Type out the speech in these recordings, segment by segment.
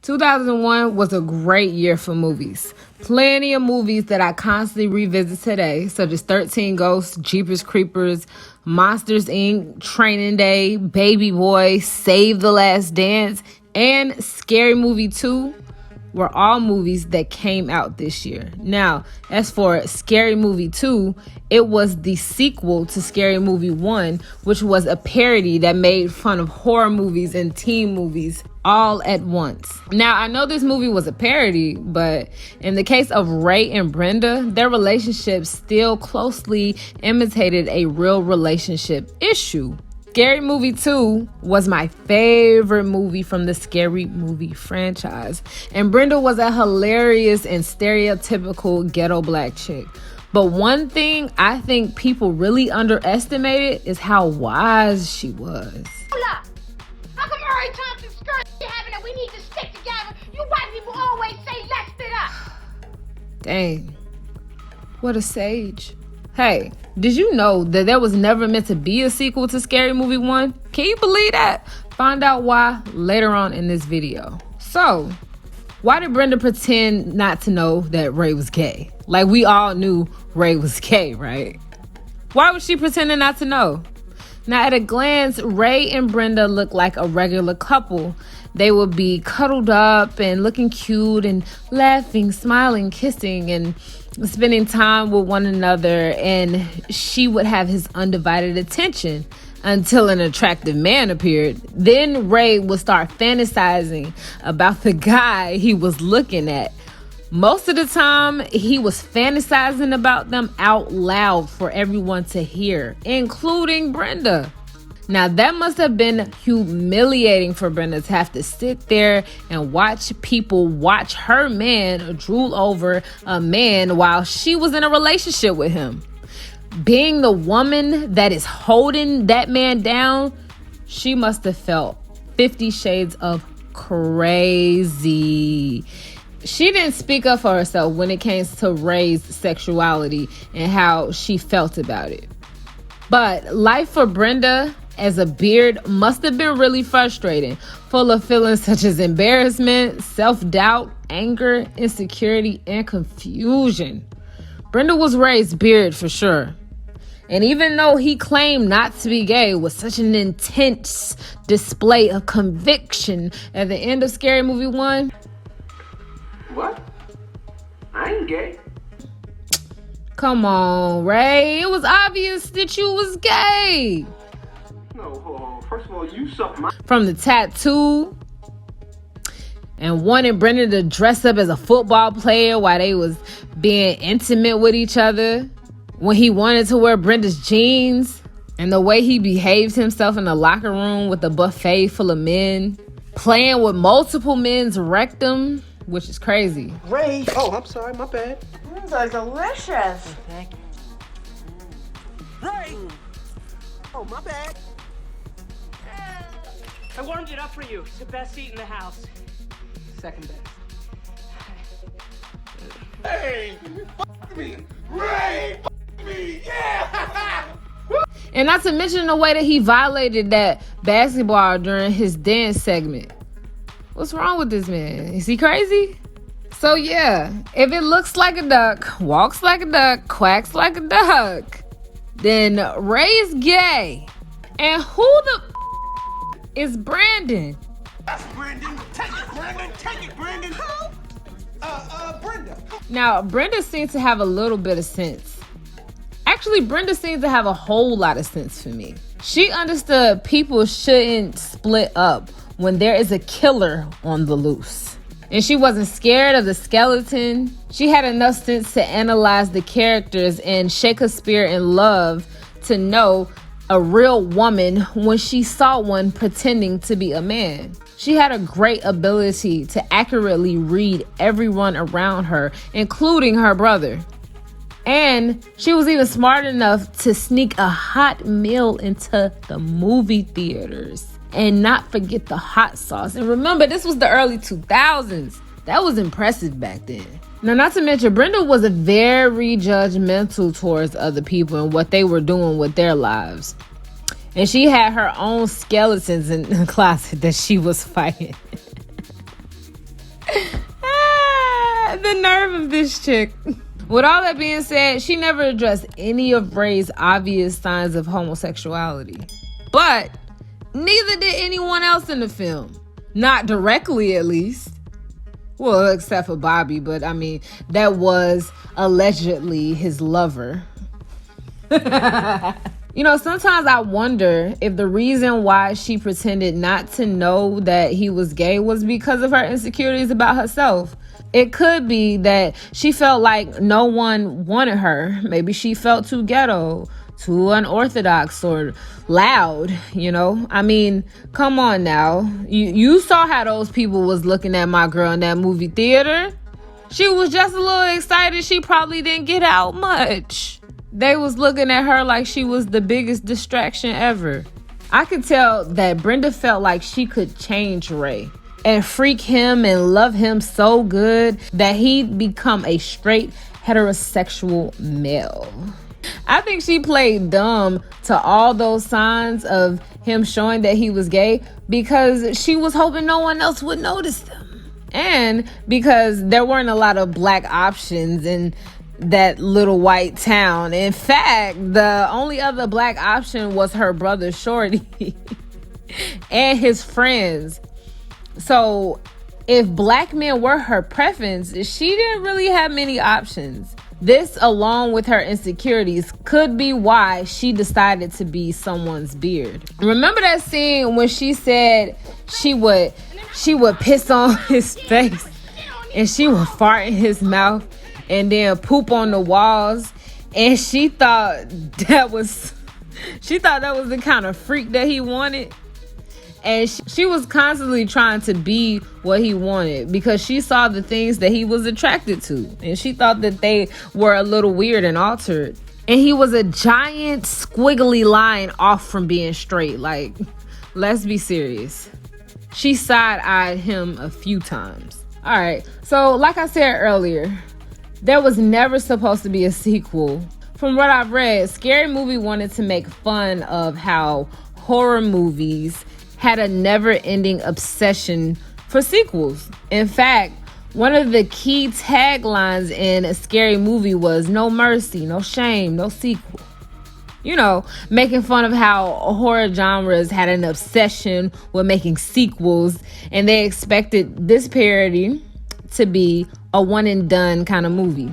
2001 was a great year for movies. Plenty of movies that I constantly revisit today, such as 13 Ghosts, Jeepers Creepers, Monsters Inc., Training Day, Baby Boy, Save the Last Dance, and Scary Movie 2 were all movies that came out this year. Now, as for Scary Movie 2, it was the sequel to Scary Movie 1, which was a parody that made fun of horror movies and teen movies all at once. Now, I know this movie was a parody, but in the case of Ray and Brenda, their relationship still closely imitated a real relationship issue. Scary Movie 2 was my favorite movie from the Scary Movie franchise. And Brenda was a hilarious and stereotypical ghetto black chick. But one thing I think people really underestimated is how wise she was. Hold up! How come Murray Thompson's skirt you having that we need to stick together? You white people always say let's it up. Dang. What a sage. Hey, did you know that there was never meant to be a sequel to Scary Movie 1? Can you believe that? Find out why later on in this video. So, why did Brenda pretend not to know that Ray was gay? Like, we all knew Ray was gay, right? Why was she pretending not to know? Now, at a glance, Ray and Brenda look like a regular couple. They would be cuddled up and looking cute and laughing, smiling, kissing, and spending time with one another, and she would have his undivided attention until an attractive man appeared. Then Ray would start fantasizing about the guy he was looking at. Most of the time, he was fantasizing about them out loud for everyone to hear, including Brenda. Now, that must have been humiliating for Brenda to have to sit there and watch people watch her man drool over a man while she was in a relationship with him. Being the woman that is holding that man down, she must have felt 50 shades of crazy. She didn't speak up for herself when it came to Ray's sexuality and how she felt about it. But life for Brenda as a beard must have been really frustrating, full of feelings such as embarrassment, self-doubt, anger, insecurity, and confusion. Brenda was Ray's beard for sure. And even though he claimed not to be gay with such an intense display of conviction at the end of Scary Movie 1. What? I ain't gay. Come on, Ray. It was obvious that you was gay. No, first of all, you suck my... From the tattoo and wanting Brenda to dress up as a football player while they was being intimate with each other, when he wanted to wear Brenda's jeans, and the way he behaved himself in the locker room with a buffet full of men, playing with multiple men's rectum, which is crazy. Ray! Oh, I'm sorry, my bad. These are delicious. Thank you. Ray! Oh, my bad. I warmed it up for you. It's the best seat in the house. Second best. Hey! F*** me! Ray! F*** me! Yeah! And not to mention the way that he violated that basketball during his dance segment. What's wrong with this man? Is he crazy? So yeah, if it looks like a duck, walks like a duck, quacks like a duck, then Ray's gay. And who the is Brandon? That's Brandon. Take it, Brandon. Take it, Brandon. Who? Brenda. Now, Brenda seems to have a little bit of sense. Actually, Brenda seems to have a whole lot of sense for me. She understood people shouldn't split up when there is a killer on the loose. And she wasn't scared of the skeleton. She had enough sense to analyze the characters and Shakespeare in love to know a real woman when she saw one pretending to be a man. She had a great ability to accurately read everyone around her, including her brother. And she was even smart enough to sneak a hot meal into the movie theaters and not forget the hot sauce. And remember, this was the early 2000s. That was impressive back then. Now, not to mention, Brenda was very judgmental towards other people and what they were doing with their lives. And she had her own skeletons in the closet that she was fighting. The nerve of this chick. With all that being said, she never addressed any of Ray's obvious signs of homosexuality. But neither did anyone else in the film. Not directly, at least. Well, except for Bobby, but I mean, that was allegedly his lover. You know, sometimes I wonder if the reason why she pretended not to know that he was gay was because of her insecurities about herself. It could be that she felt like no one wanted her. Maybe she felt too ghetto, too unorthodox, or loud, you know? I mean, come on now. You saw how those people was looking at my girl in that movie theater. She was just a little excited. She probably didn't get out much. They was looking at her like she was the biggest distraction ever. I could tell that Brenda felt like she could change Ray and freak him and love him so good that he'd become a straight heterosexual male. I think she played dumb to all those signs of him showing that he was gay because she was hoping no one else would notice them. And because there weren't a lot of black options in that little white town. In fact, the only other black option was her brother Shorty and his friends. So if black men were her preference, she didn't really have many options. This, along with her insecurities, could be why she decided to be someone's beard. Remember that scene when she said she would piss on his face and she would fart in his mouth and then poop on the walls, and she thought that was the kind of freak that he wanted. And she was constantly trying to be what he wanted because she saw the things that he was attracted to. And she thought that they were a little weird and altered. And he was a giant squiggly line off from being straight. Like, let's be serious. She side-eyed him a few times. All right. So like I said earlier, there was never supposed to be a sequel. From what I've read, Scary Movie wanted to make fun of how horror movies had a never-ending obsession for sequels. In fact, one of the key taglines in a Scary Movie was "No mercy, no shame, no sequel." You know, making fun of how horror genres had an obsession with making sequels, and they expected this parody to be a one-and-done kind of movie.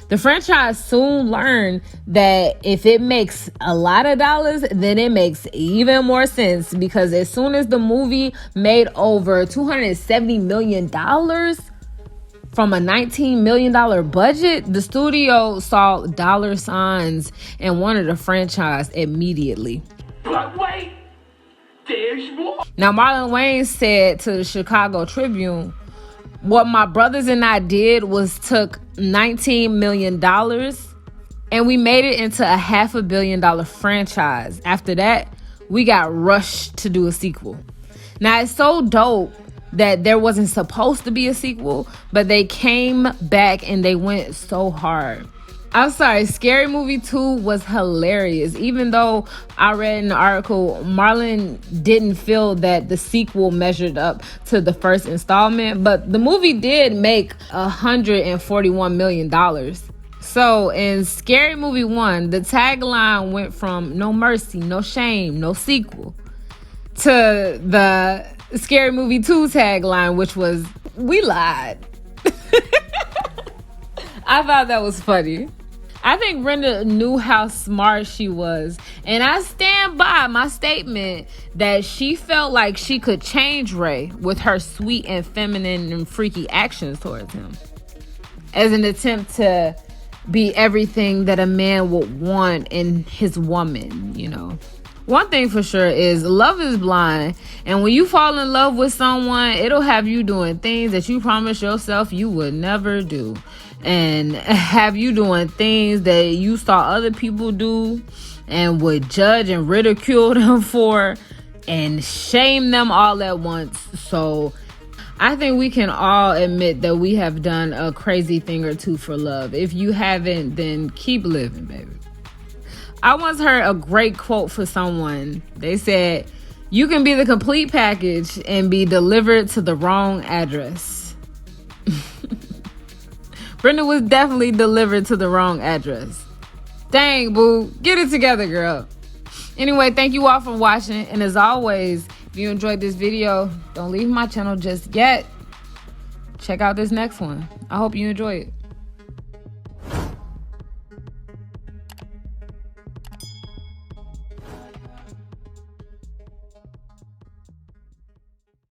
The franchise soon learned that if it makes a lot of dollars, then it makes even more sense, because as soon as the movie made over $270 million from a $19 million budget, the studio saw dollar signs and wanted a franchise immediately. But wait, there's more. Now, Marlon Wayans said to the Chicago Tribune, "What my brothers and I did was took $19 million and we made it into a $500 million franchise. After that, we got rushed to do a sequel." Now, it's so dope that there wasn't supposed to be a sequel, but they came back and they went so hard. I'm sorry, Scary Movie 2 was hilarious. Even though I read in the article, Marlon didn't feel that the sequel measured up to the first installment, but the movie did make $141 million. So in Scary Movie 1, the tagline went from "No mercy, no shame, no sequel" to the Scary Movie 2 tagline, which was "We lied." I thought that was funny. I think Brenda knew how smart she was, and I stand by my statement that she felt like she could change Ray with her sweet and feminine and freaky actions towards him, as an attempt to be everything that a man would want in his woman, you know. One thing for sure is love is blind, and when you fall in love with someone, it'll have you doing things that you promised yourself you would never do, and have you doing things that you saw other people do and would judge and ridicule them for and shame them all at once. So I think we can all admit that we have done a crazy thing or two for love. If you haven't, then keep living, baby. I once heard a great quote for someone. They said, "You can be the complete package and be delivered to the wrong address." Brenda was definitely delivered to the wrong address. Dang, boo. Get it together, girl. Anyway, thank you all for watching. And as always, if you enjoyed this video, don't leave my channel just yet. Check out this next one. I hope you enjoy it.